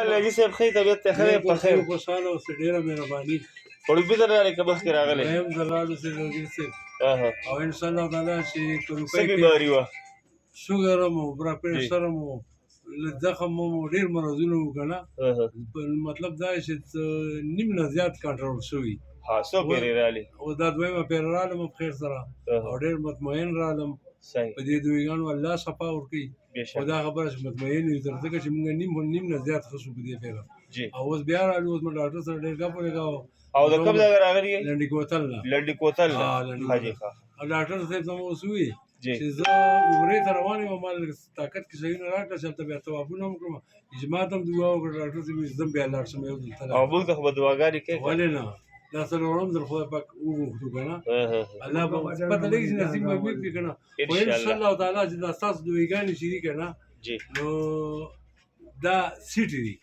الله دې صاحب ښه طبیعت ته ښه دی په خیر خوشحاله اوسې ډېره مهرباني وړومبي ته راغلی که مخکې راغلی دویم ځل راغلو سیدالدین صاحب او انشاءالله تعالی چې په څه روپۍ کې بیماري وه شوګر هم و بلډ پرېشر هم و زخم هم و ډېر مرضونه وو که نه مطلب دا چې نیم نه زیات کنټرول شوي ها څو پیرې رالې اوس دا دویمه پیره رالم په خیر سره او ډېر مطمئن رالم په دې دویګانو الله شفا ورکوي خو دا خبره چې مطمئن یو تر ځکه چې موږ نیم نه زیات ښه شو په دې پیره او اوس بیا رالو اوس مې ډاکټر سره ډېر ګپ ولګاوه او د کوم ځای راغلی یې لنډي کوتل نه لنډي کوتل نه حاجي ښه او ډاکټر صاحب ته مو اوس وویل چې زه عمرې ته روان یم ما طاقت کې صحیح نه راکړه چې هلته بیا طوافونه هم وکړم اجماع ته هم دعا وکړه ډاکټر صاحب وایي زه هم بیا لاړ شم یو ځل ته او موږ ته خو به دعاګانې کوې ولې نه دا څلورم ځل خدای پاک وغوښتو که نه الله به پته لګي چې نصیب به مې کړي که نه خو انشاءالله تعالی چې دا ستاسو دعاګانې چې دي که نه نو دا سیټې دي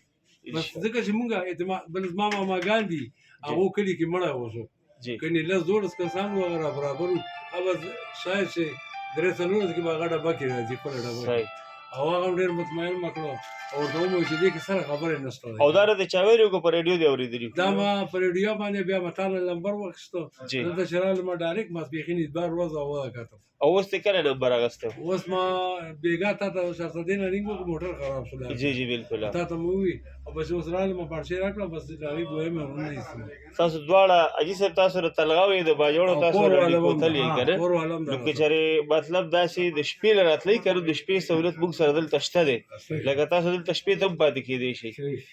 بس ځکه چې مونږ اعتماد بل زما ماماګان دي هغو کلي کې مړه وشو کنې لس دولس کسان وو هغه رابرابر وو هغه شاید چې درې څلور کې به هغه ډبه کې راځي خپله ډبه او هغه هم ډېر مطمئن مه کړو او ورته ومو چې دې کې سره خبرې نشته او دا راته چا ویلي وو که په ریډیو دې اورېدلي دا ما په ریډیو باندې بیا ما تا نه نمبر واخیستو دلته چې رالم ما ډایرکټ ماسپښین اتبار ورځ او وکتم او اوس دې کله نمبر اخیستی اوس ما بېګا تا ته شهزادې نه رینګ وکړو موټر خراب شو جی جی بالکل تا ته مې وویل او بس اوس رالم ما پارچې راکړه بس د هغې دویم مې ونه ایستلو تاسو دواړه حاجي صاحب تاسو سره تلغاو یې د باجوړو تاسو لنډي کوتل یې که نه نو که چېرې مطلب داسې د شپې له راتلئ که نو د شپې سهولت موږ سره دلته شته دی لکه تاسو دلته شپې ته هم پاتې کېدی شئ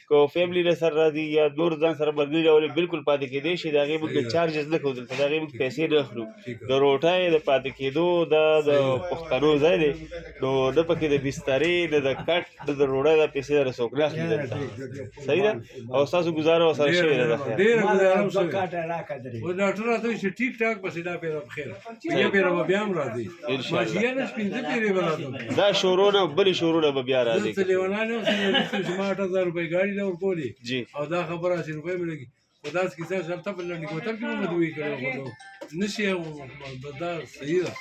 که فیملي نه سره راځي یا نور ځان سره ملګري راولي بالکل پاتې کېدی شي د هغې موږ چارجز نه کوو دلته د هغې موږ پیسې نه اخلو د روټۍ د پاتې کېدو دا د پښتنو ځای دی نو نه پکې د بسترې نه د کټ نه د روډۍ دا پیسې دله څوک نه اخلي دلته صحیح ده او ستاسو ګزاره ورسره شوې ده ډېره ګزاره هم شوې اوس ډاکټر راته وایي چې ټیک ټاک بسې دا پیره په خیر بیا پیره به بیا هم راځي ماشیانه پنځه پیرې به راځم دا شورونه بلې شورونه به بیا راځي دلته لیونان یم چې ما 8000 روپۍ ګاډي نه ورکولې او دا خبره 80 روپۍ مې لګي خو داسې کیسه چې هلته په لنډي کوتل کې مې دوی کړی خو نه شي دا صحیح ده